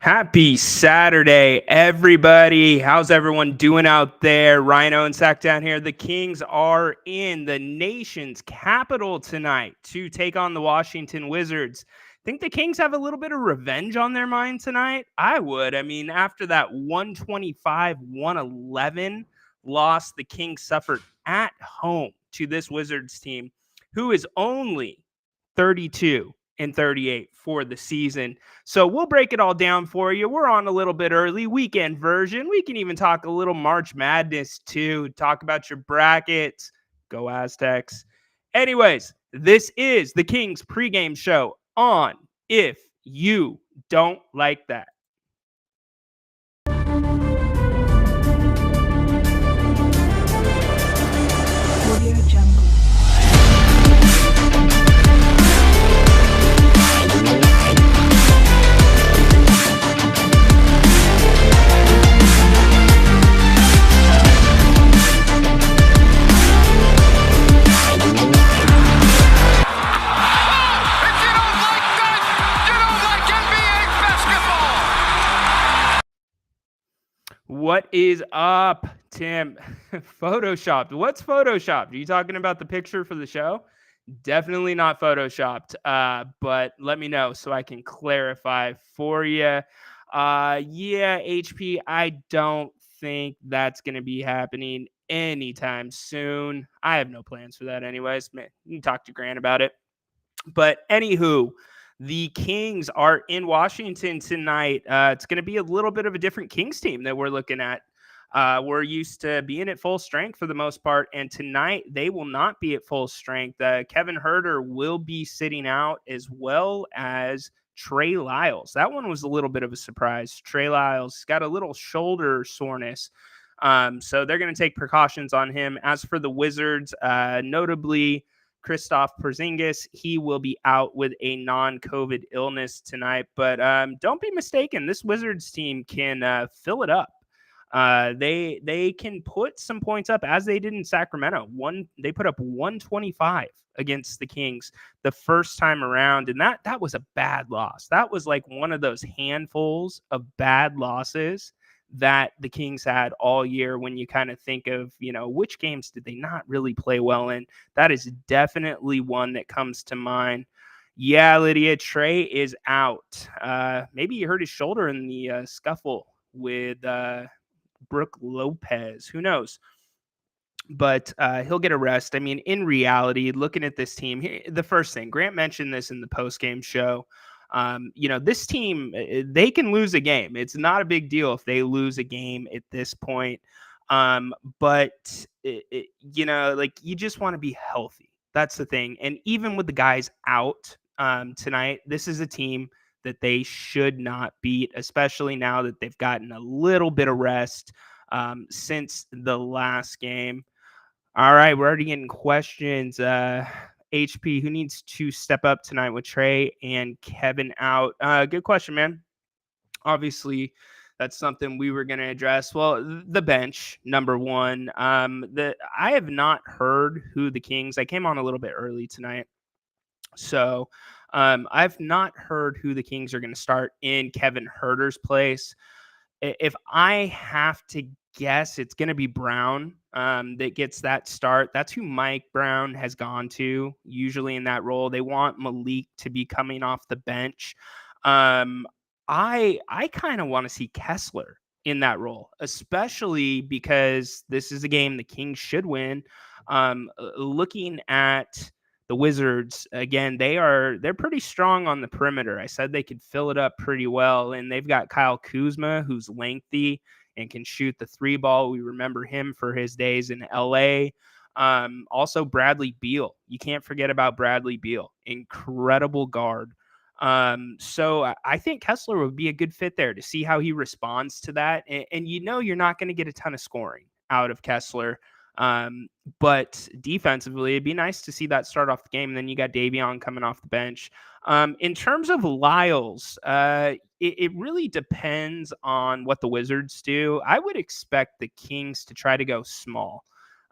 Happy Saturday, everybody. How's everyone doing out there? Rhino and Sactown here. The Kings are in the nation's capital tonight to take on the Washington Wizards. Think the Kings have a little bit of revenge on their mind tonight? I would. I mean, after that 125-111 loss the Kings suffered at home to this Wizards team, who is only 32-38 for the season. So we'll break it all down for you. We're on a little bit early, weekend version. We can even talk a little March Madness too, talk about your brackets. Go Aztecs. Anyways, this is the Kings pregame show on If You Don't Like That. What is up, Tim? Photoshopped. What's Photoshopped? Are you talking about the picture for the show? Definitely not Photoshopped, but let me know so I can clarify for you. Yeah, HP, I don't think that's going to be happening anytime soon. I have no plans for that anyways. Man, you can talk to Grant about it. But anywho, the Kings are in Washington tonight. It's going to be a little bit of a different Kings team that we're looking at. We're used to being at full strength for the most part, and tonight they will not be at full strength. Kevin Huerter will be sitting out, as well as Trey Lyles. That one was a little bit of a surprise. Trey Lyles got a little shoulder soreness, so they're going to take precautions on him. As for the Wizards, notably Kristaps Porzingis, he will be out with a non-COVID illness tonight. But don't be mistaken, this Wizards team can fill it up. They can put some points up, as they did in Sacramento. They put up 125 against the Kings the first time around, and that was a bad loss. That was like one of those handfuls of bad losses that the Kings had all year. When you kind of think of, which games did they not really play well in, that is definitely one that comes to mind. Yeah, Lydia, Trey is out. Maybe he hurt his shoulder in the scuffle with Brooke Lopez. Who knows? But he'll get a rest. I mean, in reality, looking at this team, the first thing, Grant mentioned this in the postgame show. This team, they can lose a game. It's not a big deal if they lose a game at this point. But you just want to be healthy. That's the thing. And even with the guys out tonight, this is a team that they should not beat, especially now that they've gotten a little bit of rest since the last game. All right, we're already getting questions. HP, who needs to step up tonight with Trey and Kevin out? Good question, man. Obviously, that's something we were going to address. Well, the bench, number one. I have not heard who the Kings. I came on a little bit early tonight, so I've not heard who the Kings are going to start in Kevin Huerter's place. If I have to guess, it's going to be Brown that gets that start. That's who Mike Brown has gone to, usually in that role. They want Malik to be coming off the bench. I kind of want to see Kessler in that role, especially because this is a game the Kings should win. Looking at the Wizards, again, they're pretty strong on the perimeter. I said they could fill it up pretty well, and they've got Kyle Kuzma, who's lengthy and can shoot the three ball. We remember him for his days in LA. Also, Bradley Beal. You can't forget about Bradley Beal. Incredible guard. So I think Kessler would be a good fit there to see how he responds to that. And you're not going to get a ton of scoring out of Kessler. But defensively, it'd be nice to see that start off the game. And then you got Davion coming off the bench. In terms of Lyles, it really depends on what the Wizards do. I would expect the Kings to try to go small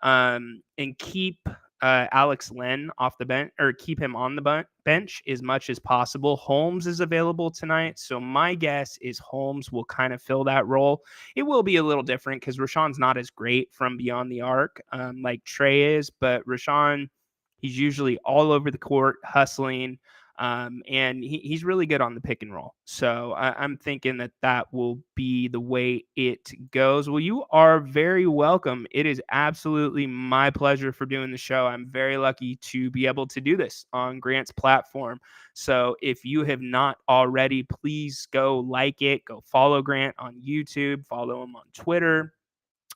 and keep Alex Len off the bench, or keep him on the bench as much as possible. Holmes is available tonight, so my guess is Holmes will kind of fill that role. It will be a little different because Rashawn's not as great from beyond the arc like Trey is, but Rashawn, he's usually all over the court hustling. And he's really good on the pick and roll. So I'm thinking that will be the way it goes. Well, you are very welcome. It is absolutely my pleasure for doing the show. I'm very lucky to be able to do this on Grant's platform. So if you have not already, please go like it, go follow Grant on YouTube, follow him on Twitter.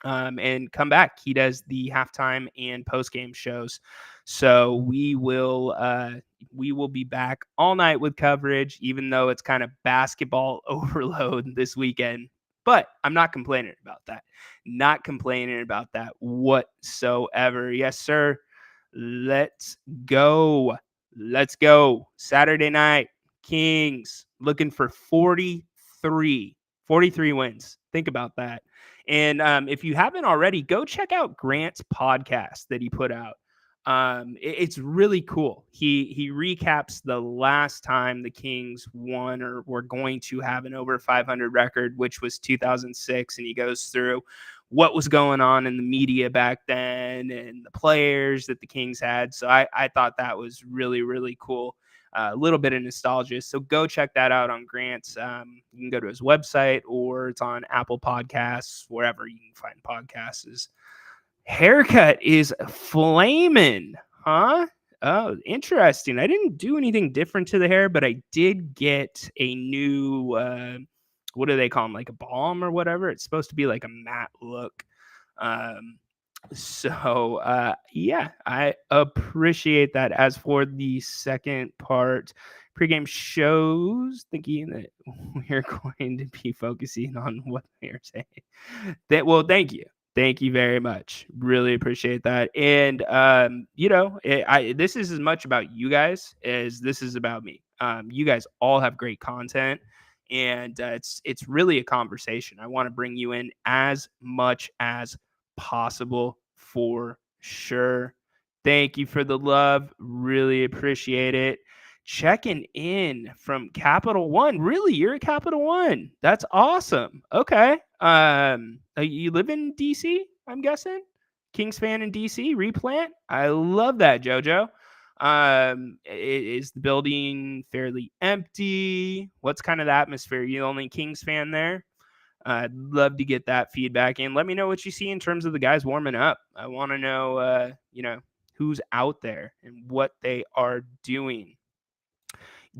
And come back. He does the halftime and post-game shows. So we will be back all night with coverage, even though it's kind of basketball overload this weekend. But I'm not complaining about that. Not complaining about that whatsoever. Yes, sir. Let's go. Let's go. Saturday night, Kings looking for 43 wins. Think about that. And if you haven't already, go check out Grant's podcast that he put out. It's really cool. He recaps the last time the Kings won or were going to have an over 500 record, which was 2006. And he goes through what was going on in the media back then and the players that the Kings had. So I thought that was really, really cool. A little bit of nostalgia. So go check that out on Grant's. You can go to his website or it's on Apple Podcasts, wherever you can find podcasts. Haircut is flaming, huh? Oh, interesting. I didn't do anything different to the hair, but I did get a new, what do they call them? Like a balm or whatever. It's supposed to be like a matte look. So yeah, I appreciate that. As for the second part, pregame shows, thinking that we're going to be focusing on what they're saying. Thank you. Thank you very much. Really appreciate that. And this is as much about you guys as this is about me. You guys all have great content. And it's really a conversation. I want to bring you in as much as possible for sure. Thank you for the love. Really appreciate it. Checking in from Capital One. Really, you're at Capital One. That's awesome. Okay. You live in DC, I'm guessing. Kings fan in DC. Replant. I love that, JoJo. Is the building fairly empty? What's kind of the atmosphere? You the only Kings fan there? I'd love to get that feedback and let me know what you see in terms of the guys warming up. I want to know, who's out there and what they are doing.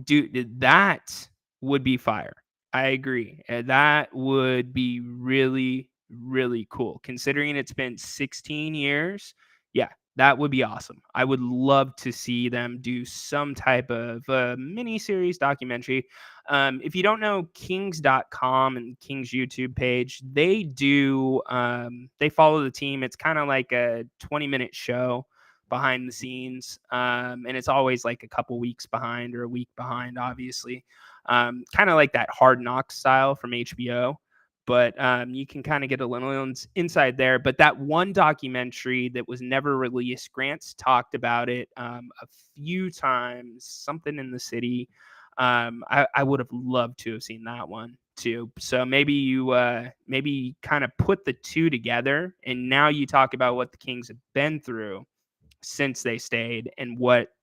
Dude, that would be fire. I agree. That would be really, really cool. Considering it's been 16 years. Yeah, that would be awesome. I would love to see them do some type of mini-series documentary. If you don't know Kings.com and Kings YouTube page, they do, they follow the team. It's kind of like a 20-minute show behind the scenes. And it's always like a couple weeks behind or a week behind, obviously. Kind of like that Hard Knocks style from HBO. But you can kind of get a little inside there. But that one documentary that was never released, Grant's talked about it a few times, something in the city. I would have loved to have seen that one too. So maybe you kind of put the two together, and now you talk about what the Kings have been through since they stayed and what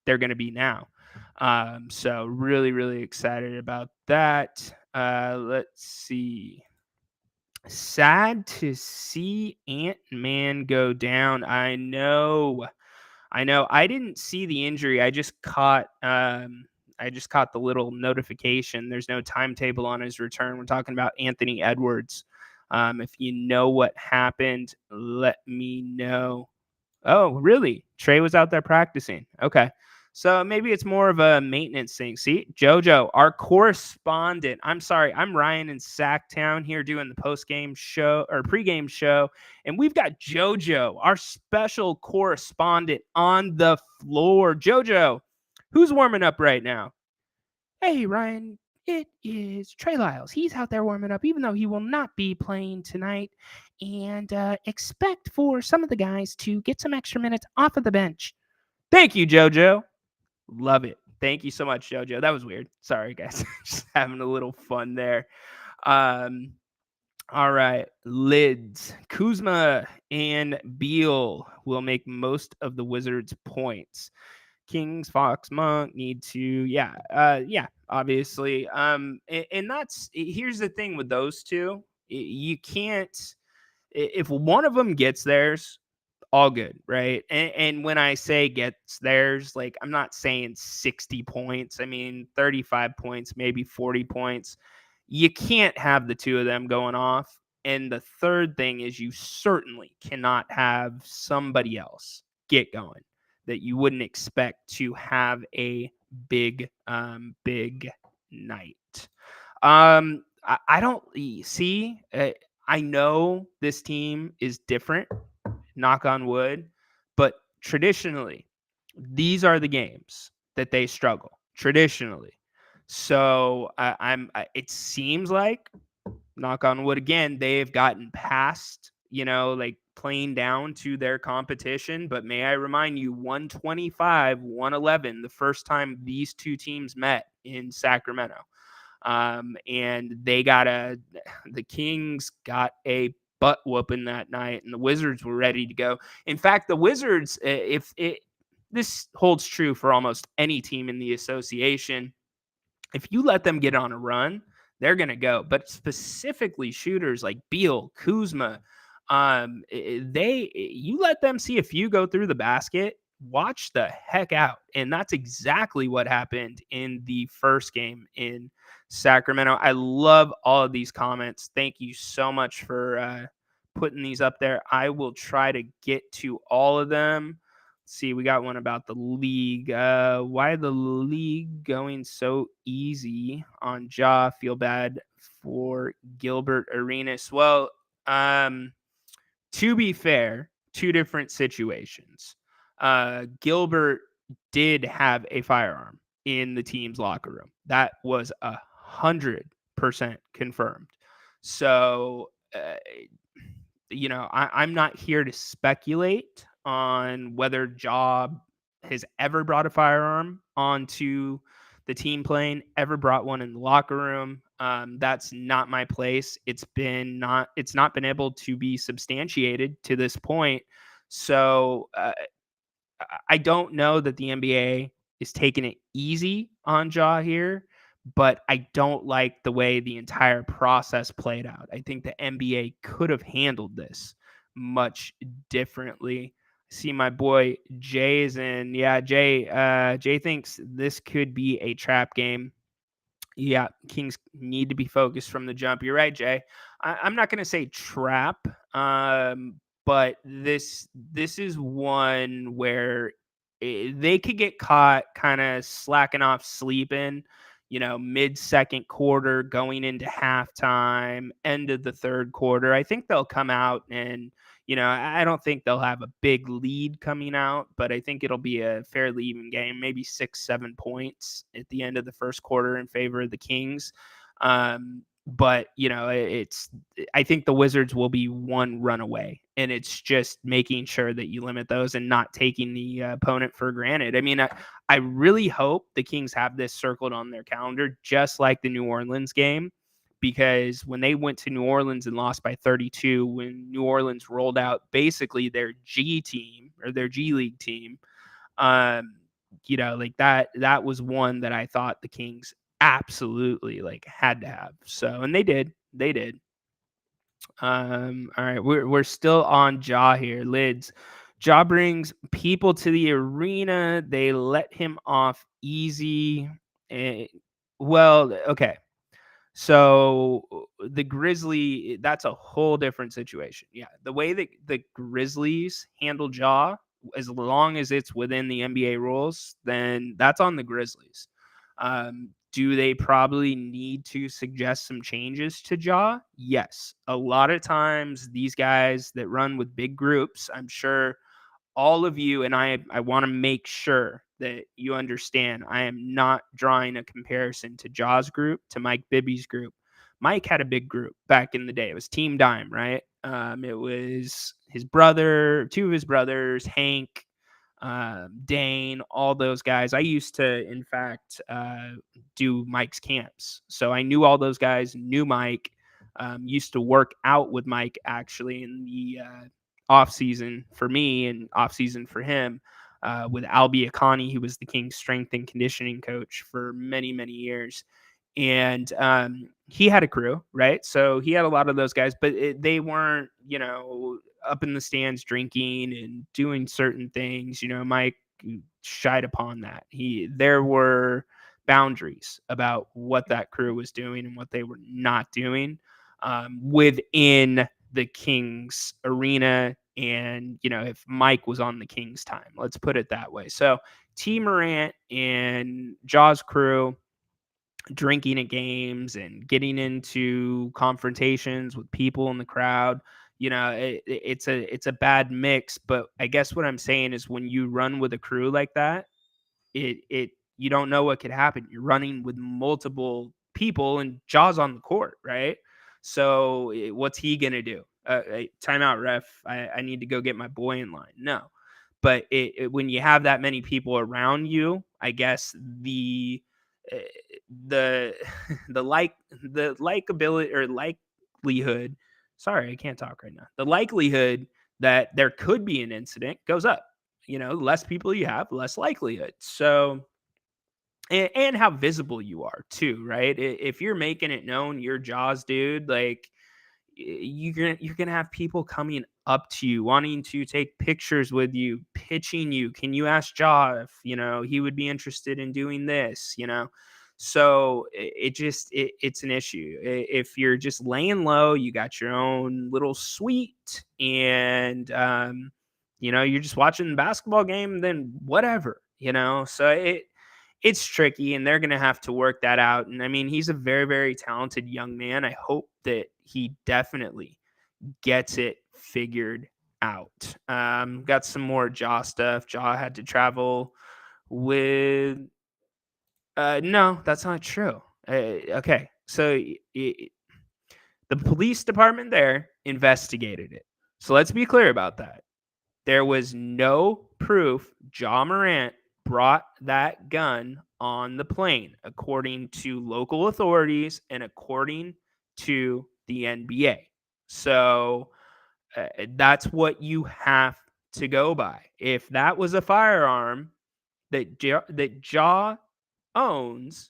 they're going to be now. So really, really excited about that. Let's see. Sad to see Ant-Man go down. I know. I didn't see the injury. I just caught the little notification. There's no timetable on his return. We're talking about Anthony Edwards. If you know what happened, let me know. Oh, really? Trey was out there practicing. Okay. So maybe it's more of a maintenance thing. See, JoJo, our correspondent. I'm sorry. I'm Ryan in Sactown here doing the post-game show or pregame show. And we've got JoJo, our special correspondent, on the floor. JoJo, who's warming up right now? Hey, Ryan. it is Trey Lyles. He's out there warming up, even though he will not be playing tonight. And expect for some of the guys to get some extra minutes off of the bench. Thank you, JoJo. Love it. Thank you so much, JoJo. That was weird. Sorry, guys. Just having a little fun there. All right. Lids. Kuzma and Beal will make most of the Wizards' points. Kings, Fox, Monk need to, obviously. And that's, here's the thing with those two. You can't, if one of them gets theirs, all good, right? And when I say gets theirs, like, I'm not saying 60 points. I mean, 35 points, maybe 40 points. You can't have the two of them going off. And the third thing is you certainly cannot have somebody else get going that you wouldn't expect to have a big night. I don't see. I know this team is different, knock on wood, but traditionally, these are the games that they struggle traditionally. So it seems like, knock on wood again, they've gotten past, like playing down to their competition. But may I remind you, 125-111, the first time these two teams met in Sacramento. And the Kings got a butt whooping that night, and the Wizards were ready to go. In fact, the Wizards, this holds true for almost any team in the association. If you let them get on a run, they're going to go. But specifically shooters like Beal, Kuzma, you let them see a few go through the basket, watch the heck out. And that's exactly what happened in the first game in Sacramento. I love all of these comments. Thank you so much for putting these up there. I will try to get to all of them. See, we got one about the league. Why the league going so easy on Ja? Feel bad for Gilbert Arenas. Well, to be fair, two different situations. Gilbert did have a firearm in the team's locker room. That was 100% confirmed. So, I'm not here to speculate on whether Ja has ever brought a firearm onto the team plane, ever brought one in the locker room. That's not my place. It's not been able to be substantiated to this point. So I don't know that the NBA is taking it easy on Ja here, but I don't like the way the entire process played out. I think the NBA could have handled this much differently. See, my boy Jay is in. Yeah, Jay thinks this could be a trap game. Yeah, Kings need to be focused from the jump. You're right, Jay. I'm not going to say trap, but this is one where they could get caught kind of slacking off, sleeping, mid-second quarter, going into halftime, end of the third quarter. I think they'll come out and, I don't think they'll have a big lead coming out, but I think it'll be a fairly even game, maybe 6-7 points at the end of the first quarter in favor of the Kings. But I think the Wizards will be one run away, and it's just making sure that you limit those and not taking the opponent for granted. I mean, I really hope the Kings have this circled on their calendar, just like the New Orleans game, because when they went to New Orleans and lost by 32, when New Orleans rolled out basically their G team or their G League team, like that was one that I thought the Kings absolutely had to have. So, and they did. All right, we're still on Ja here. Lids. Ja brings people to the arena. They let him off easy. Well, okay. So the Grizzly, that's a whole different situation. Yeah, the way that the Grizzlies handle Ja, as long as it's within the NBA rules, then that's on the Grizzlies. Do they probably need to suggest some changes to Ja? Yes. A lot of times these guys that run with big groups, I'm sure all of you, and I want to make sure that you understand, I am not drawing a comparison to Jaw's group to Mike Bibby's group. Mike had a big group back in the day. It was Team Dime, right? It was his brother, two of his brothers, Hank, Dane, all those guys. I used to, in fact, do Mike's camps. So I knew all those guys, knew Mike, used to work out with Mike actually in the off season for me and off season for him. With Albie Akani, he was the King's strength and conditioning coach for many, many years. And he had a crew, right? So he had a lot of those guys, but they weren't, up in the stands drinking and doing certain things. Mike shied upon that. There were boundaries about what that crew was doing and what they were not doing within the Kings arena. And, if Mike was on the Kings time, let's put it that way. So T Morant and Jaw's crew drinking at games and getting into confrontations with people in the crowd, it's a bad mix. But I guess what I'm saying is when you run with a crew like that, it you don't know what could happen. You're running with multiple people and Jaw's on the court, right? So what's he gonna do? Timeout, ref. I need to go get my boy in line. No, but when you have that many people around you, I guess uh, the the likability or likelihood. Sorry, I can't talk right now. The likelihood that there could be an incident goes up. Less people you have, less likelihood. So, and how visible you are too, right? If you're making it known you're Jaws, dude, like you're gonna have people coming up to you, wanting to take pictures with you, pitching you. Can you ask Jaw if he would be interested in doing this? So it's an issue. If you're just laying low, you got your own little suite, and you're just watching the basketball game, then whatever. So it's tricky, and they're going to have to work that out. And I mean, he's a very, very talented young man. I hope that he definitely gets it figured out. Got some more Jaw stuff. Jaw had to travel with. No, that's not true. Okay, so the police department there investigated it. So let's be clear about that. There was no proof Ja Morant brought that gun on the plane, according to local authorities and according to the NBA. So that's what you have to go by. If that was a firearm that Ja owns,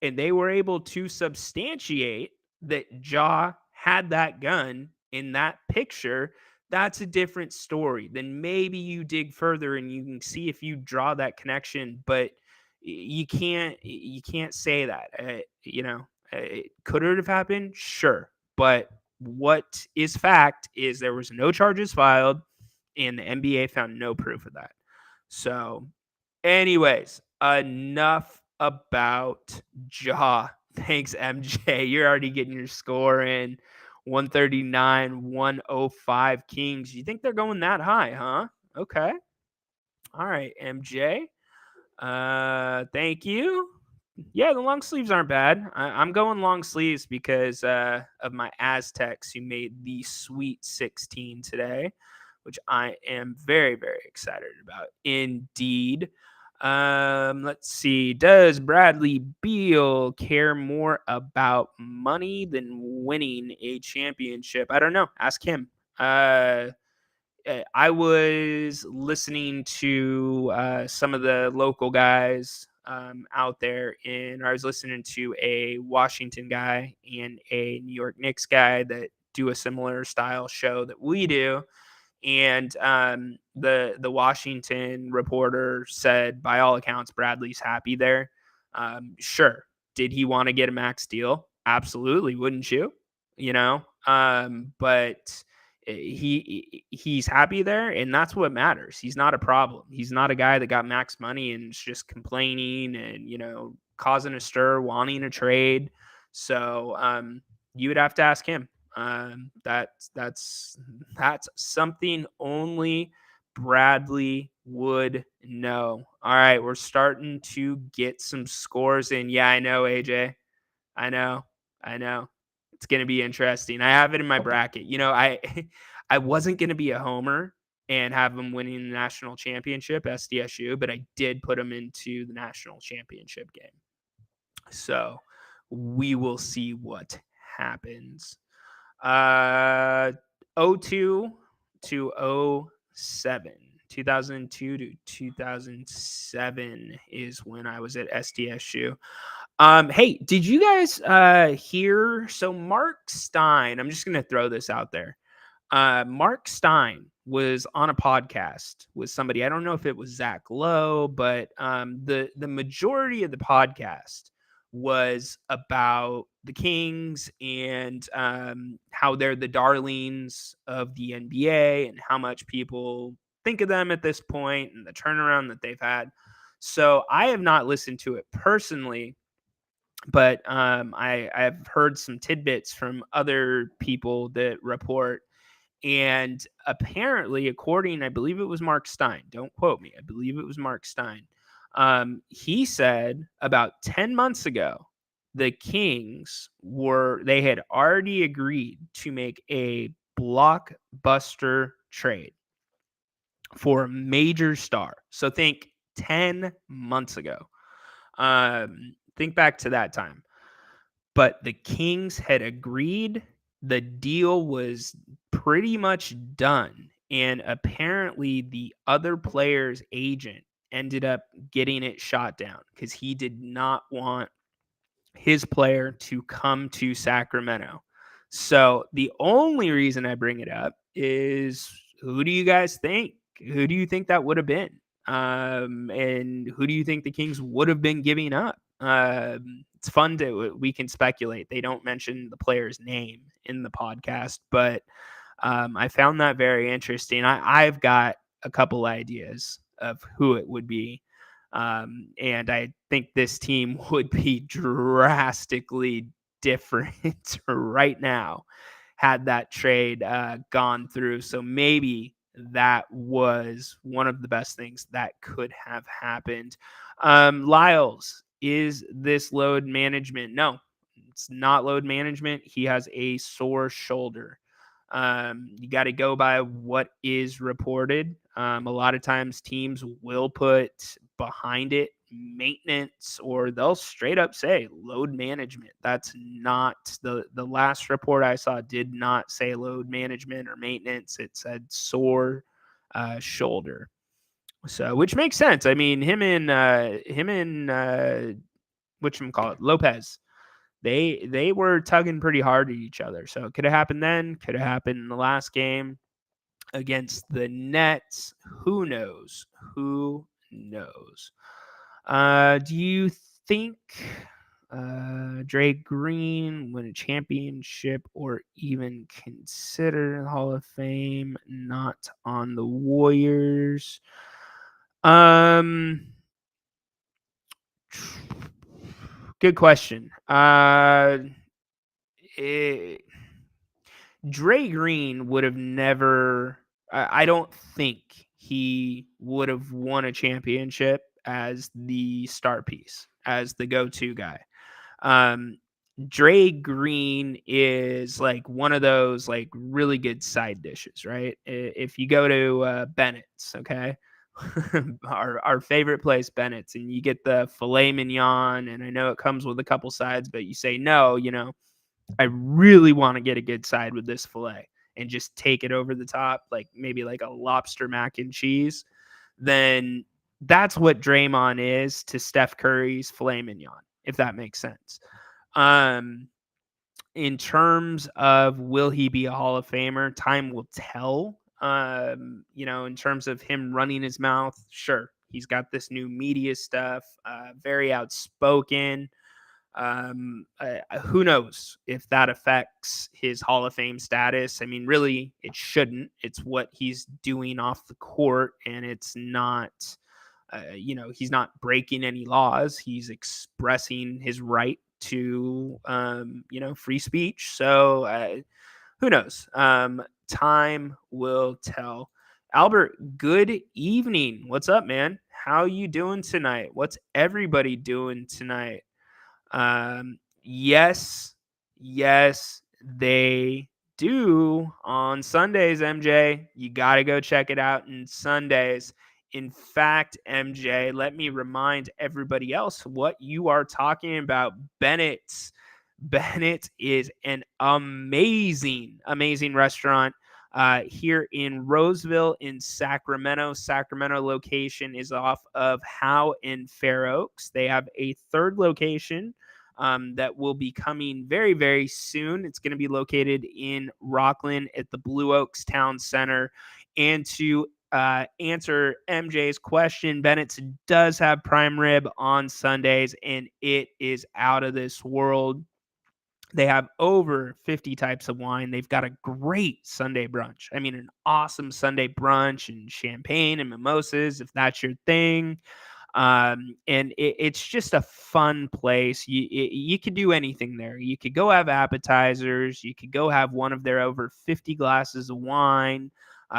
and they were able to substantiate that Ja had that gun in that picture, that's a different story. Then maybe you dig further and you can see if you draw that connection, but you can't say that. Could it have happened? Sure, but what is fact is there was no charges filed, and the NBA found no proof of that. So, anyways, enough about Ja. Thanks, MJ. You're already getting your score in. 139, 105 Kings. You think they're going that high, huh? Okay. All right, MJ. Thank you. Yeah, the long sleeves aren't bad. I'm going long sleeves because of my Aztecs who made the Sweet 16 today, which I am very, very excited about. Indeed. Let's see. Does Bradley Beal care more about money than winning a championship? I don't know. Ask him. I was listening to some of the local guys out there, and I was listening to a Washington guy and a New York Knicks guy that do a similar style show that we do. And the Washington reporter said, by all accounts, Bradley's happy there. Sure. Did he want to get a max deal? Absolutely. Wouldn't you? But he's happy there, and that's what matters. He's not a problem. He's not a guy that got max money and is just complaining and causing a stir, wanting a trade. So you would have to ask him. That's something only Bradley would know. All right, we're starting to get some scores in. Yeah, I know, AJ. I know. It's going to be interesting. I have it in my bracket. I I wasn't going to be a homer and have them winning the national championship, SDSU, but I did put them into the national championship game. So we will see what happens. 02 to 07. 2002 to 2007 is when I was at SDSU. Hey, did you guys hear? So Mark Stein, I'm just gonna throw this out there. Mark Stein was on a podcast with somebody. I don't know if it was Zach Lowe, but the majority of the podcast was about the Kings and how they're the darlings of the NBA and how much people think of them at this point and the turnaround that they've had. So I have not listened to it personally, but I've heard some tidbits from other people that report. And apparently, I believe it was Mark Stein. Don't quote me. I believe it was Mark Stein. He said about 10 months ago, the Kings they had already agreed to make a blockbuster trade for a major star. So think 10 months ago. Think back to that time. But the Kings had agreed. The deal was pretty much done. And apparently the other player's agent ended up getting it shot down because he did not want his player to come to Sacramento. So the only reason I bring it up is, who do you guys think? Who do you think that would have been? And who do you think the Kings would have been giving up? It's fun we can speculate. They don't mention the player's name in the podcast, but I found that very interesting. I've got a couple ideas of who it would be. And I think this team would be drastically different right now had that trade gone through. So maybe that was one of the best things that could have happened. Lyles, is this load management? No, it's not load management. He has a sore shoulder. You got to go by what is reported. A lot of times teams will put behind it maintenance, or they'll straight up say load management. That's not the last report I saw did not say load management or maintenance. It said sore shoulder. So, which makes sense. I mean, him and whatchamacallit, Lopez, they were tugging pretty hard at each other. So it could have happened then, could have happened in the last game against the Nets. Who knows? Who knows? Do you think Dre Green win a championship or even consider the Hall of Fame? Not on the Warriors. Good question. Dre Green would have never. I don't think he would have won a championship as the star piece, as the go-to guy. Dre Green is like one of those like really good side dishes, right? If you go to Bennetts, okay, our favorite place, Bennetts, and you get the filet mignon, and I know it comes with a couple sides, but you say no, I really want to get a good side with this filet and just take it over the top, like maybe like a lobster mac and cheese, then that's what Draymond is to Steph Curry's filet mignon, if that makes sense. In terms of will he be a Hall of Famer, time will tell. In terms of him running his mouth, sure, he's got this new media stuff, very outspoken. Who knows if that affects his Hall of Fame status? I mean, really, it shouldn't. It's what he's doing off the court, and it's not, he's not breaking any laws. He's expressing his right to, free speech. So who knows? Time will tell. Albert, good evening. What's up, man? How you doing tonight? What's everybody doing tonight? Yes, they do on Sundays, MJ. You got to go check it out on Sundays. In fact, MJ, let me remind everybody else what you are talking about. Bennetts. Bennett is an amazing restaurant here in Roseville in Sacramento. Sacramento location is off of Howe and Fair Oaks. They have a third location that will be coming very, very soon. It's going to be located in Rockland at the Blue Oaks Town Center. And to answer MJ's question, Bennett's does have prime rib on Sundays, and it is out of this world. They have over 50 types of wine. They've got a great Sunday brunch. I mean, an awesome Sunday brunch and champagne and mimosas, if that's your thing. And it's just a fun place. You could do anything there. You could go have appetizers. You could go have one of their over 50 glasses of wine.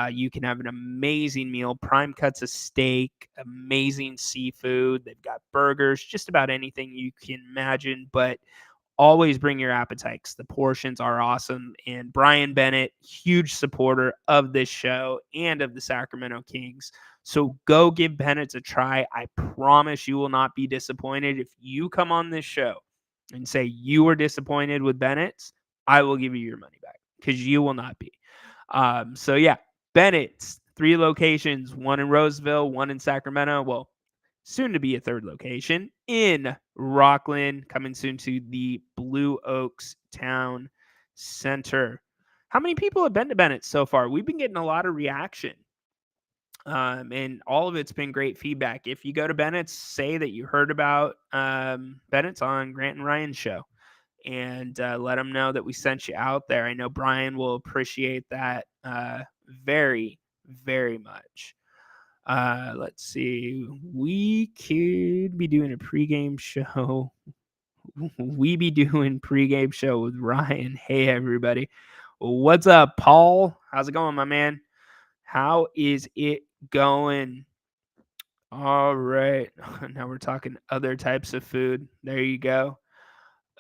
You can have an amazing meal, prime cuts of steak, amazing seafood. They've got burgers, just about anything you can imagine, but always bring your appetites. The portions are awesome. And Brian Bennett, huge supporter of this show and of the Sacramento Kings. So go give Bennett's a try. I promise you will not be disappointed. If you come on this show and say you were disappointed with Bennett's, I will give you your money back because you will not be. So yeah, Bennett's, 3 locations, one in Roseville, one in Sacramento. Well, soon to be a third location in Rockland, coming soon to the Blue Oaks Town Center. How many people have been to Bennett so far? We've been getting a lot of reaction. And all of it's been great feedback. If you go to Bennett's, say that you heard about Bennett's on Grant and Ryan's show, and let them know that we sent you out there. I know Brian will appreciate that very, very much. Let's see. We could be doing a pregame show. We be doing pregame show with Ryan. Hey, everybody. What's up, Paul? How's it going, my man? How is it going? All right. Now we're talking other types of food. There you go.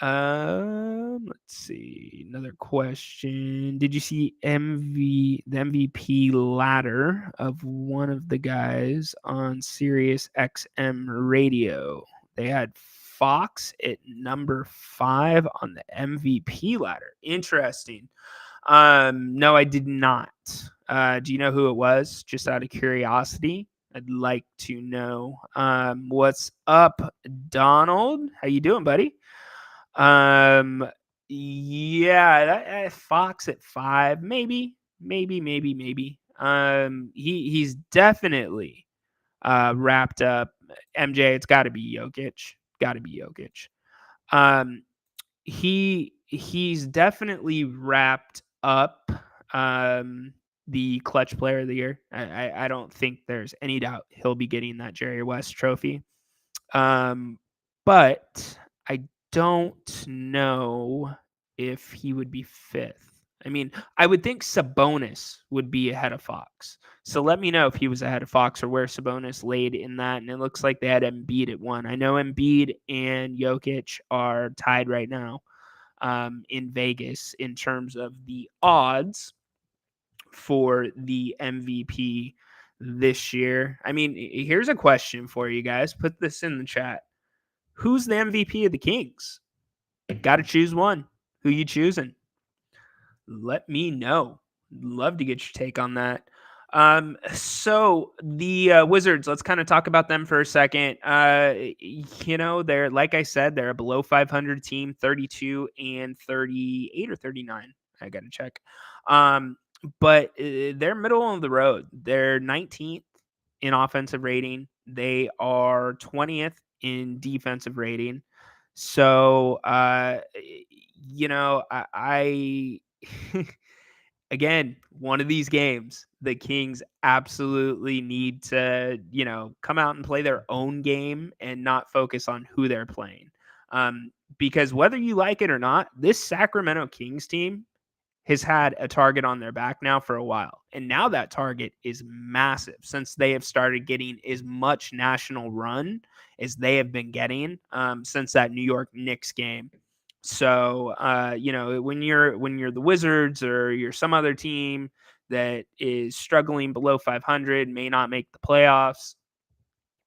Let's see. Another question. Did you see the MVP ladder of one of the guys on Sirius XM radio? They had Fox at number 5 on the MVP ladder. Interesting. No, I did not. Do you know who it was? Just out of curiosity, I'd like to know. What's up, Donald? How you doing, buddy? Yeah, that Fox at 5, maybe. He's definitely wrapped up. MJ, it's got to be Jokic. He's definitely wrapped up the clutch player of the year. I don't think there's any doubt he'll be getting that Jerry West trophy. But I don't know if he would be 5th. I mean, I would think Sabonis would be ahead of Fox. So let me know if he was ahead of Fox or where Sabonis laid in that. And it looks like they had Embiid at 1. I know Embiid and Jokic are tied right now in Vegas in terms of the odds for the MVP this year. I mean, here's a question for you guys. Put this in the chat. Who's the MVP of the Kings? Got to choose one. Who you choosing? Let me know. Love to get your take on that. So the Wizards, let's kind of talk about them for a second. They're, like I said, they're a below 500 team, 32 and 38 or 39. I got to check. But they're middle of the road. They're 19th in offensive rating. They are 20th in defensive rating. So, I again, one of these games, the Kings absolutely need to, come out and play their own game and not focus on who they're playing. Because whether you like it or not, this Sacramento Kings team has had a target on their back now for a while. And now that target is massive since they have started getting as much national run as they have been getting since that New York Knicks game. So, when you're the Wizards or you're some other team that is struggling below 500, may not make the playoffs,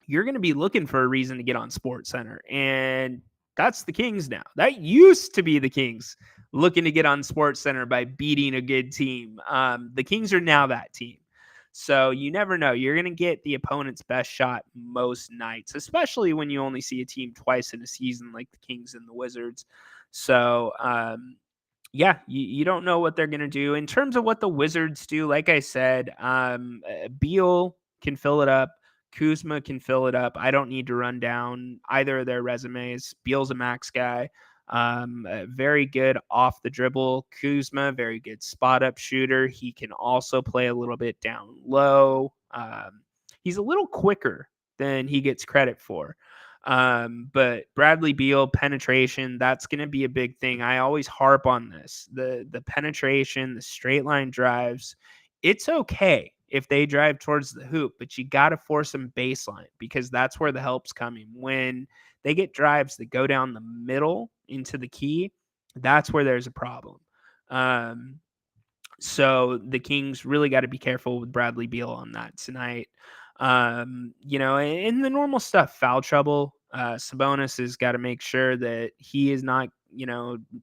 you're going to be looking for a reason to get on SportsCenter. And that's the Kings now. That used to be the Kings looking to get on SportsCenter by beating a good team. The Kings are now that team. So you never know. You're going to get the opponent's best shot most nights, especially when you only see a team twice in a season like the Kings and the Wizards. So, you don't know what they're going to do. In terms of what the Wizards do, like I said, Beal can fill it up. Kuzma can fill it up. I don't need to run down either of their resumes. Beal's a max guy. Very good off the dribble. Kuzma, very good spot up shooter. He can also play a little bit down low. He's a little quicker than he gets credit for. But Bradley Beal penetration, that's going to be a big thing. I always harp on this. The penetration, the straight line drives, it's okay if they drive towards the hoop, but you got to force them baseline because that's where the help's coming. When they get drives that go down the middle into the key, that's where there's a problem. So the Kings really got to be careful with Bradley Beal on that tonight. In the normal stuff, foul trouble. Sabonis has got to make sure that he is not,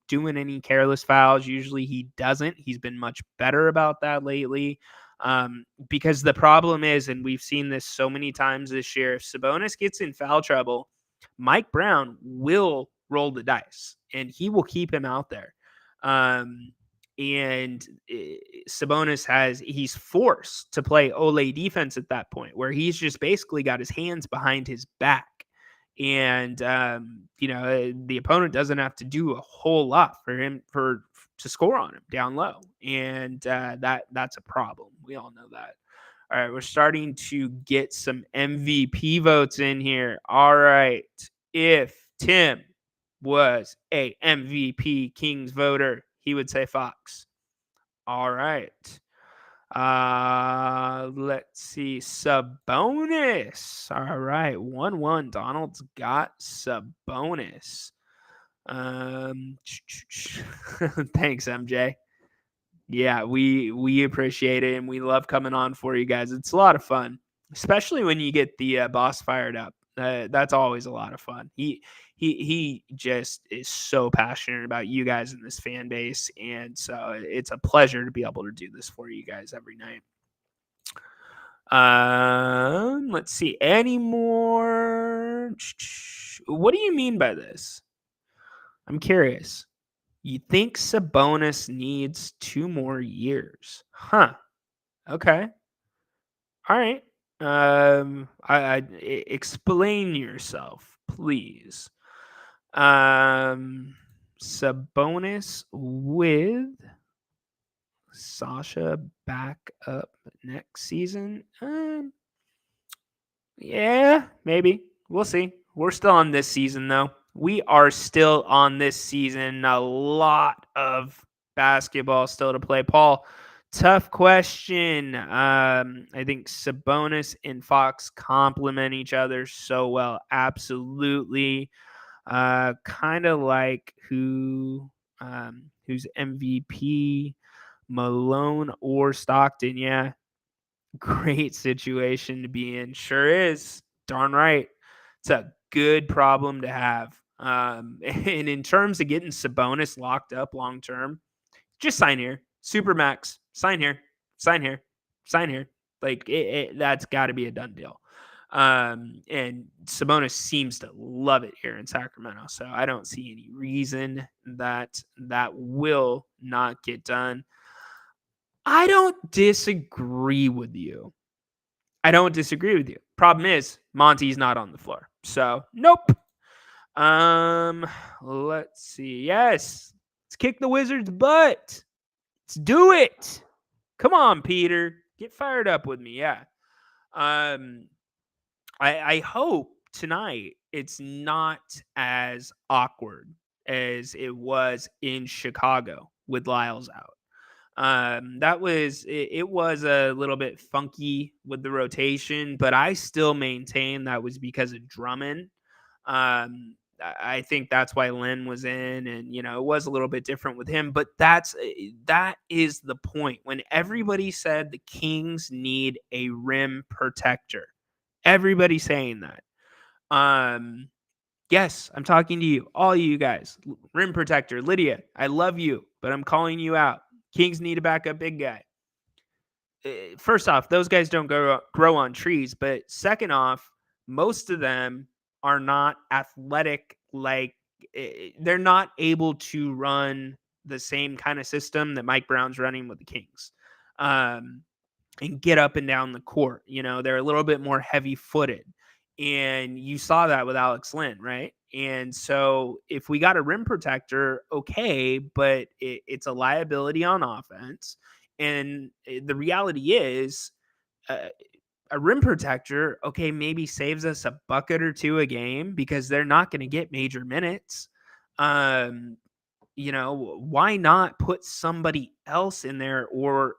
doing any careless fouls. Usually he doesn't. He's been much better about that lately. Because the problem is, and we've seen this so many times this year, if Sabonis gets in foul trouble, Mike Brown will roll the dice and he will keep him out there. And Sabonis he's forced to play Ole defense at that point where he's just basically got his hands behind his back. And, the opponent doesn't have to do a whole lot for him to score on him down low. And that's a problem. We all know that. All right, we're starting to get some MVP votes in here. All right. If Tim was a MVP Kings voter, he would say Fox. All right. Let's see. Sabonis. All right. 1-1. Donald's got Sabonis. Thanks, MJ. Yeah, we appreciate it and we love coming on for you guys. It's a lot of fun, especially when you get the boss fired up. That's always a lot of fun. He just is so passionate about you guys in this fan base, and so it's a pleasure to be able to do this for you guys every night. Let's see. Any more? What do you mean by this? I'm curious. You think Sabonis needs 2 more years? Huh. Okay. All right. Explain yourself, please. Sabonis with Sasha back up next season. Yeah, maybe. We'll see. We're still on this season, though. We are still on this season. A lot of basketball still to play. Paul, tough question. I think Sabonis and Fox complement each other so well. Absolutely. Kind of like who's MVP, Malone or Stockton. Yeah. Great situation to be in. Sure is. Darn right. It's a good problem to have. And in terms of getting Sabonis locked up long term, just sign here. Supermax. Sign here. Sign here. Sign here. Like that's got to be a done deal. And Sabonis seems to love it here in Sacramento. So I don't see any reason that will not get done. I don't disagree with you. Problem is, Monty's not on the floor. So, nope. Let's see. Yes. Let's kick the Wizards' butt. Let's do it. Come on, Peter. Get fired up with me. Yeah. I hope tonight it's not as awkward as it was in Chicago with Lyles out. It was a little bit funky with the rotation, but I still maintain that was because of Drummond. I think that's why Lynn was in, and it was a little bit different with him. But that is the point. When everybody said the Kings need a rim protector, everybody saying that. Yes, I'm talking to you, all you guys. Rim protector, Lydia, I love you, but I'm calling you out. Kings need a backup big guy. First off, those guys don't grow on trees. But second off, most of them are not athletic. They're not able to run the same kind of system that Mike Brown's running with the Kings, and get up and down the court. They're a little bit more heavy footed. And you saw that with Alex Lynn, right? And so if we got a rim protector, okay, but it's a liability on offense. And the reality is, a rim protector, okay, maybe saves us a bucket or two a game because they're not going to get major minutes. Why not put somebody else in there, or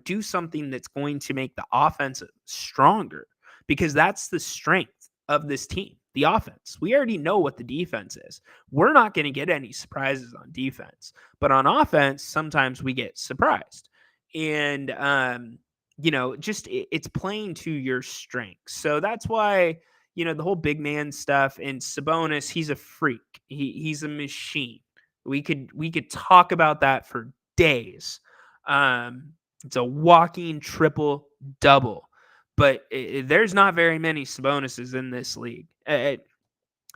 do something that's going to make the offense stronger? Because that's the strength of this team, the offense. We already know what the defense is. We're not going to get any surprises on defense, but on offense, sometimes we get surprised. And, it's playing to your strengths. So that's why, the whole big man stuff, and Sabonis, he's a freak. He's a machine. We could talk about that for days. It's a walking triple double, but there's not very many Sabonises in this league.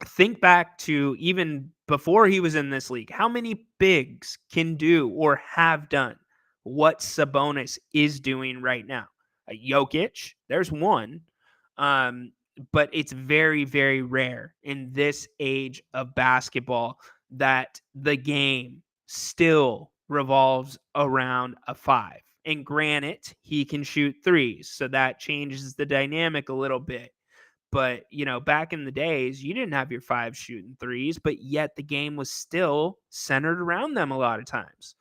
Think back to even before he was in this league. How many bigs can do or have done what Sabonis is doing right now? Jokic, there's one. But it's very, very rare in this age of basketball that the game still revolves around a five. And granted, he can shoot threes, so that changes the dynamic a little bit. But, back in the days, you didn't have your five shooting threes, but yet the game was still centered around them a lot of times.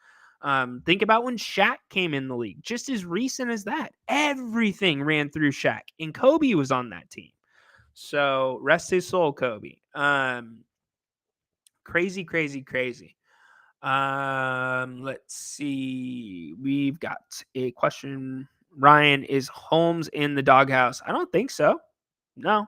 Think about when Shaq came in the league, just as recent as that. Everything ran through Shaq, and Kobe was on that team. So rest his soul, Kobe. Crazy, crazy, crazy. Let's see. We've got a question. Ryan, is Holmes in the doghouse? I don't think so. No,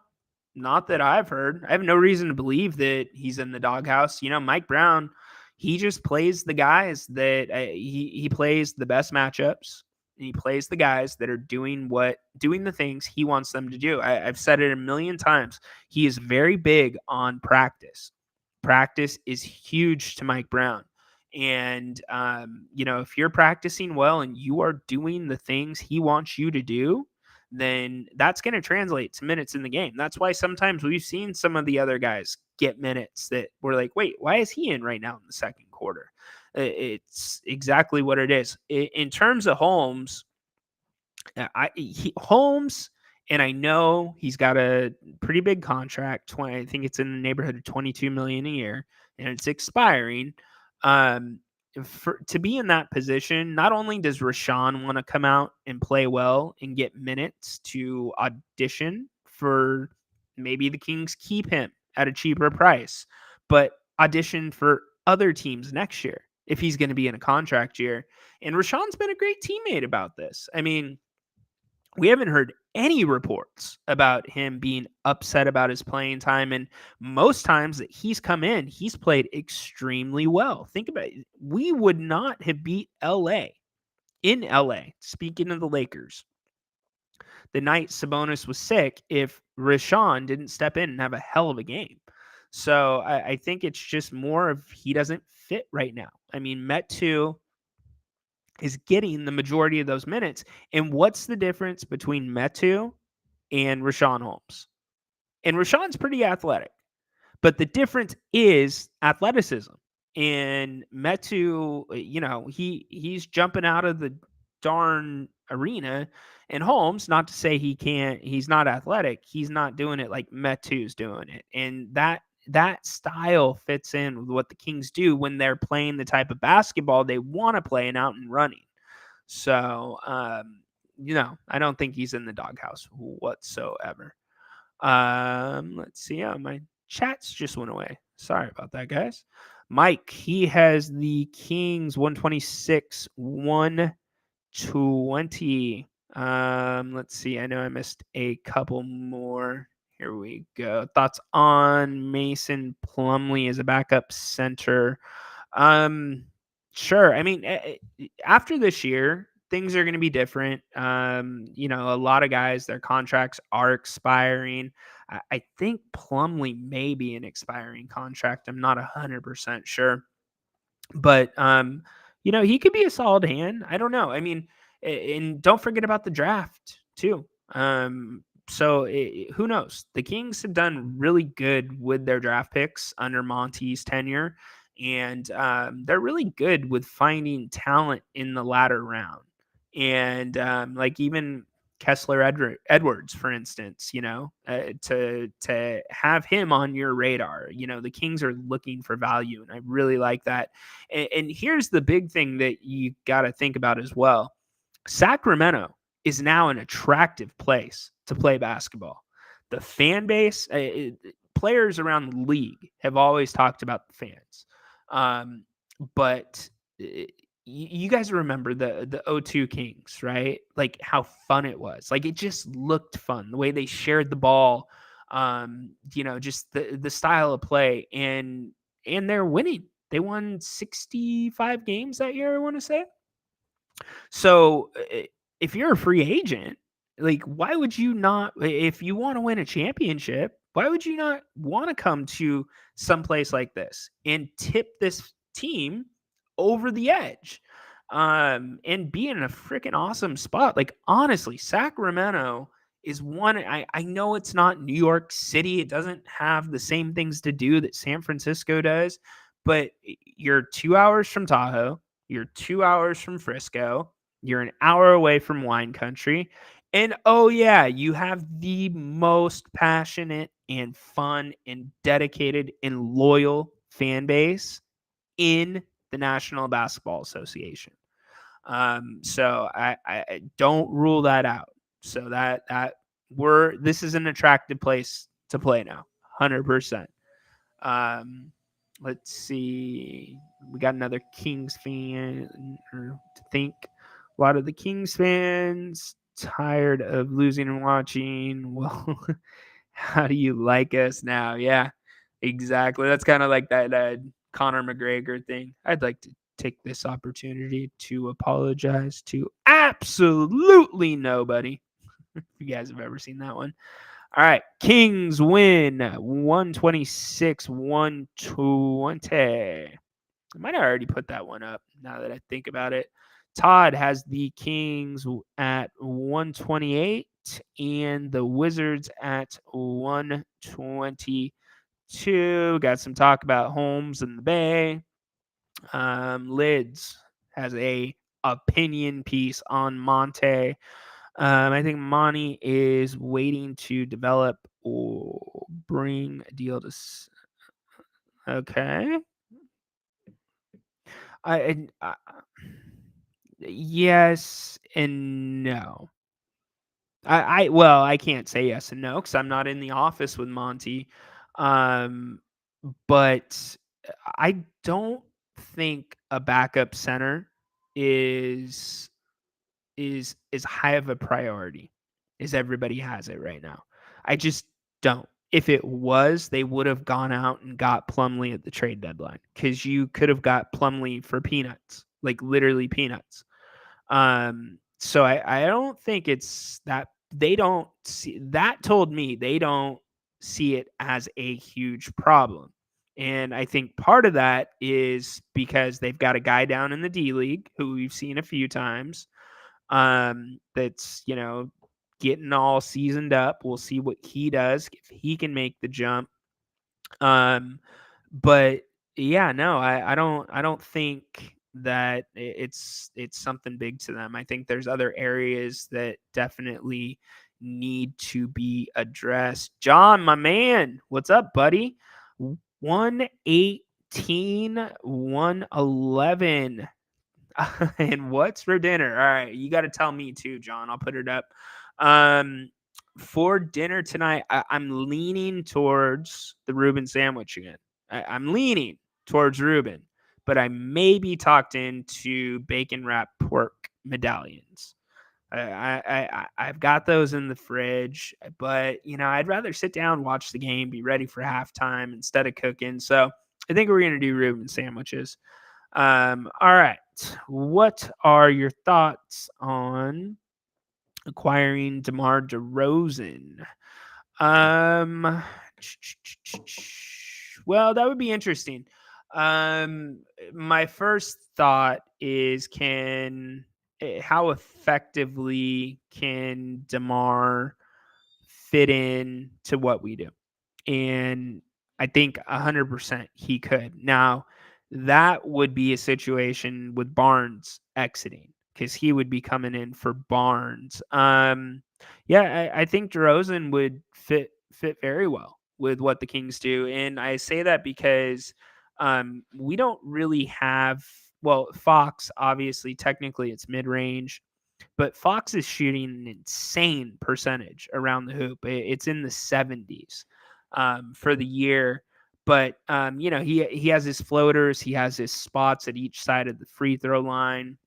not that I've heard. I have no reason to believe that he's in the doghouse. Mike Brown, he just plays the guys that he plays the best matchups. And he plays the guys that are doing the things he wants them to do. I've said it a million times. He is very big on practice. Practice is huge to Mike Brown. And, if you're practicing well and you are doing the things he wants you to do, then that's going to translate to minutes in the game. That's why sometimes we've seen some of the other guys get minutes that we're like, wait, why is he in right now in the second quarter? It's exactly what it is. In terms of Holmes, Holmes, and I know he's got a pretty big contract. I think it's in the neighborhood of $22 million a year, and it's expiring. To be in that position, not only does Rashawn want to come out and play well and get minutes to audition for maybe the Kings keep him at a cheaper price, but audition for other teams next year if he's going to be in a contract year. And Rashawn's been a great teammate about this. I mean, we haven't heard any reports about him being upset about his playing time. And most times that he's come in, he's played extremely well. Think about it. We would not have beat in LA, speaking of the Lakers, the night Sabonis was sick, if Rashawn didn't step in and have a hell of a game. So I think it's just more of he doesn't fit right now. I mean, Metu is getting the majority of those minutes. And what's the difference between Metu and Rashawn Holmes? And Rashawn's pretty athletic, but the difference is athleticism. And Metu, he's jumping out of the darn arena. And Holmes, not to say he's not athletic, he's not doing it like Metu's doing it. And that style fits in with what the Kings do when they're playing the type of basketball they want to play and out and running. So, I don't think he's in the doghouse whatsoever. Let's see. My chats just went away. Sorry about that, guys. Mike, he has the Kings 126, 120. Let's see. I know I missed a couple more. Here we go. Thoughts on Mason Plumlee as a backup center? Um, sure. I mean, after this year, things are going to be different. A lot of guys, their contracts are expiring. I think Plumlee may be an expiring contract. I'm not 100% sure, but he could be a solid hand. I don't know. I mean, and don't forget about the draft too. So who knows? The Kings have done really good with their draft picks under Monty's tenure, and they're really good with finding talent in the latter round. And like even Kessler Edwards, for instance, to have him on your radar, the Kings are looking for value, and I really like that. And here's the big thing that you got to think about as well. Sacramento is now an attractive place to play basketball. The fan base, players around the league have always talked about the fans. But you guys remember the O2 Kings, right? Like how fun it was. Like it just looked fun. The way they shared the ball, just the style of play, and they're winning. They won 65 games that year, I want to say. So if you're a free agent, like why would you not, if you want to win a championship, why would you not want to come to some place like this and tip this team over the edge, and be in a freaking awesome spot? Like honestly, Sacramento is one. I know it's not New York City. It doesn't have the same things to do that San Francisco does, but you're 2 hours from Tahoe. You're 2 hours from Frisco. You're an hour away from wine country. And oh, yeah, you have the most passionate and fun and dedicated and loyal fan base in the National Basketball Association. So I don't rule that out. So this is an attractive place to play now, 100%. Let's see. We got another Kings fan to think. A lot of the Kings fans tired of losing and watching. Well, how do you like us now? Yeah, exactly. That's kind of like that Conor McGregor thing. I'd like to take this opportunity to apologize to absolutely nobody. If you guys have ever seen that one. All right, Kings win 126, 120. I might have already put that one up now that I think about it. Todd has the Kings at 128 and the Wizards at 122. Got some talk about Holmes and the Bay. Lids has a opinion piece on Monte. I think Monty is waiting to develop or bring a deal to. Okay. I yes and no. I can't say yes and no because I'm not in the office with Monty. But I don't think a backup center is as high of a priority as everybody has it right now. I just don't. If it was, they would have gone out and got Plumlee at the trade deadline because you could have got Plumlee for peanuts, like literally peanuts. So I don't think it's that they don't see that. Told me they don't see it as a huge problem. And I think part of that is because they've got a guy down in the D League who we've seen a few times, that's getting all seasoned up. We'll see what he does if he can make the jump. But yeah, no, I don't think that it's something big to them. I think there's other areas that definitely need to be addressed. John, my man, what's up, buddy? 118, 111. And what's for dinner? All right, you got to tell me too, John. I'll put it up. Um, for dinner tonight, I'm leaning towards the Reuben sandwich again. I'm leaning towards Reuben, but I may be talked into bacon wrapped pork medallions. I've got those in the fridge, but I'd rather sit down, watch the game, be ready for halftime instead of cooking. So I think we're gonna do Reuben sandwiches. All right. What are your thoughts on acquiring DeMar DeRozan? Um, well, that would be interesting. My first thought is how effectively can DeMar fit in to what we do? And I think 100% he could. Now, that would be a situation with Barnes exiting because he would be coming in for Barnes. Yeah, I think DeRozan would fit very well with what the Kings do, and I say that because we don't really have. Well, Fox obviously technically it's mid range, but Fox is shooting an insane percentage around the hoop. It's in the 70s for the year. But he has his floaters, he has his spots at each side of the free throw line,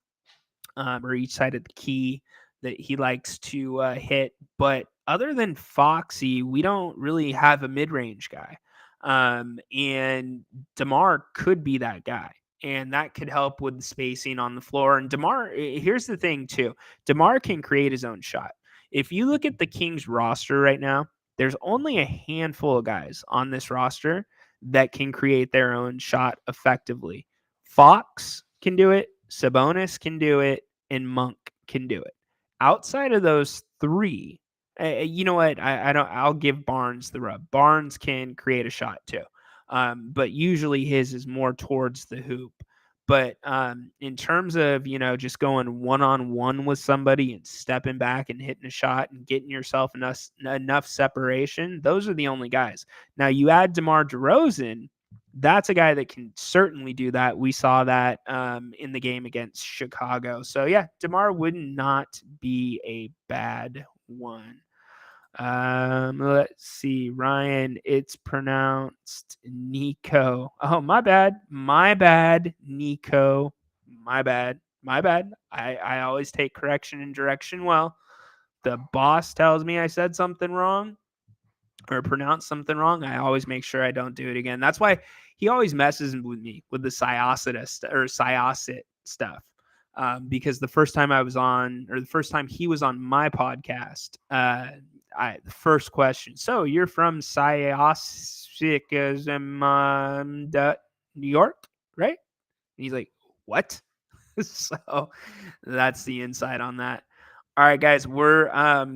or each side of the key that he likes to hit. But other than Foxy, we don't really have a mid range guy, and DeMar could be that guy. And that could help with the spacing on the floor. And DeMar, here's the thing too: DeMar can create his own shot. If you look at the Kings roster right now, there's only a handful of guys on this roster that can create their own shot effectively. Fox can do it, Sabonis can do it, and Monk can do it. Outside of those three, you know what? I don't. I'll give Barnes the rub. Barnes can create a shot too, but usually his is more towards the hoop. But in terms of just going one on one with somebody and stepping back and hitting a shot and getting yourself enough separation, those are the only guys. Now you add DeMar DeRozan, that's a guy that can certainly do that. We saw that in the game against Chicago. So yeah, DeMar would not be a bad one. Let's see, Ryan. It's pronounced Nico. Oh, my bad. My bad, Nico. My bad. My bad. I always take correction and direction well. The boss tells me I said something wrong or pronounced something wrong, I always make sure I don't do it again. That's why he always messes with me with the Syosset stuff. Because the first time the first time he was on my podcast, the first question. So you're from New York, right? And he's like, what? So that's the insight on that. All right, guys, we're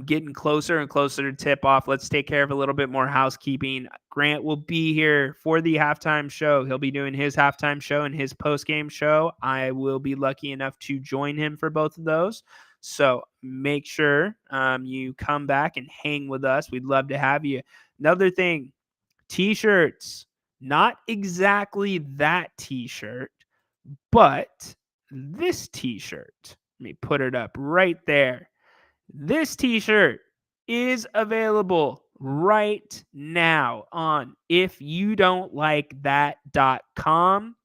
getting closer and closer to tip off. Let's take care of a little bit more housekeeping. Grant will be here for the halftime show. He'll be doing his halftime show and his post-game show. I will be lucky enough to join him for both of those. So make sure you come back and hang with us. We'd love to have you. Another thing, T-shirts. Not exactly that T-shirt, but this T-shirt. Let me put it up right there. This T-shirt is available right now on ifyoudon'tlikethat.com.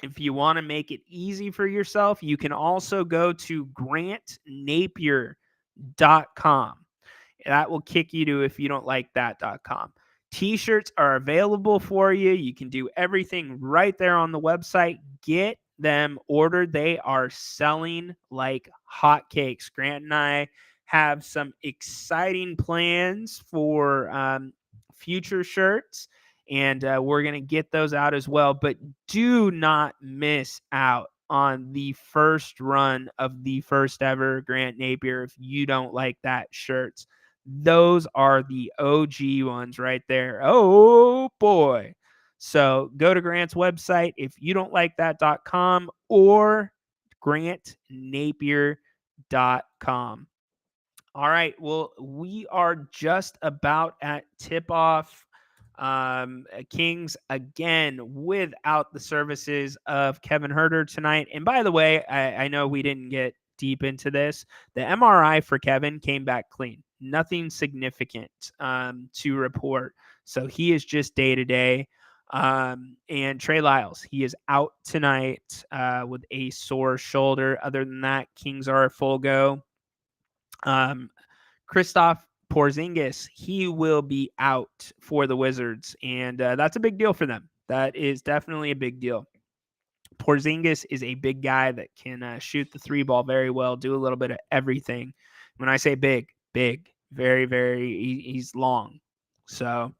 If you want to make it easy for yourself, you can also go to grantnapier.com. That will kick you to ifyoudon'tlikethat.com. T-shirts are available for you. You can do everything right there on the website. Get them ordered. They are selling like hotcakes. Grant and I have some exciting plans for future shirts, and we're going to get those out as well. But do not miss out on the first run of the first ever Grant Napier If You Don't Like That shirts. Those are the OG ones right there. Oh boy. So go to Grant's website if you don't like that.com or grantnapier.com. All right. Well, we are just about at tip off. Kings again without the services of Kevin Huerter tonight. And by the way, I know we didn't get deep into this. The MRI for Kevin came back clean. Nothing significant to report. So he is just day to day. And Trey Lyles, he is out tonight with a sore shoulder. Other than that, Kings are a full go. Kristaps Porzingis, he will be out for the Wizards, and that's a big deal for them. That is definitely a big deal. Porzingis is a big guy that can shoot the three ball very well, do a little bit of everything. When I say big, very, very, he's long. So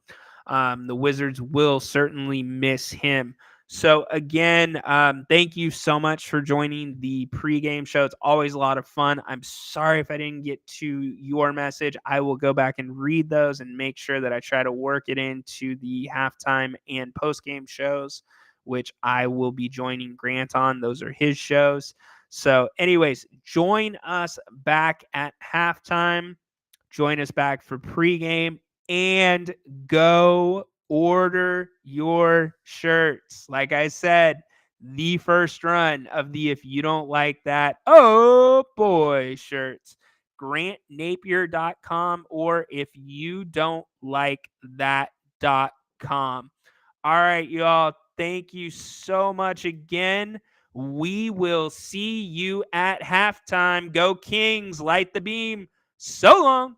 the Wizards will certainly miss him. So again, thank you so much for joining the pregame show. It's always a lot of fun. I'm sorry if I didn't get to your message. I will go back and read those and make sure that I try to work it into the halftime and postgame shows, which I will be joining Grant on. Those are his shows. So anyways, join us back at halftime. Join us back for pregame, and go order your shirts. Like I said, the first run of the If You Don't Like That, oh boy, shirts. GrantNapier.com or If You Don't Like That.com. All right, y'all. Thank you so much again. We will see you at halftime. Go Kings, light the beam. So long.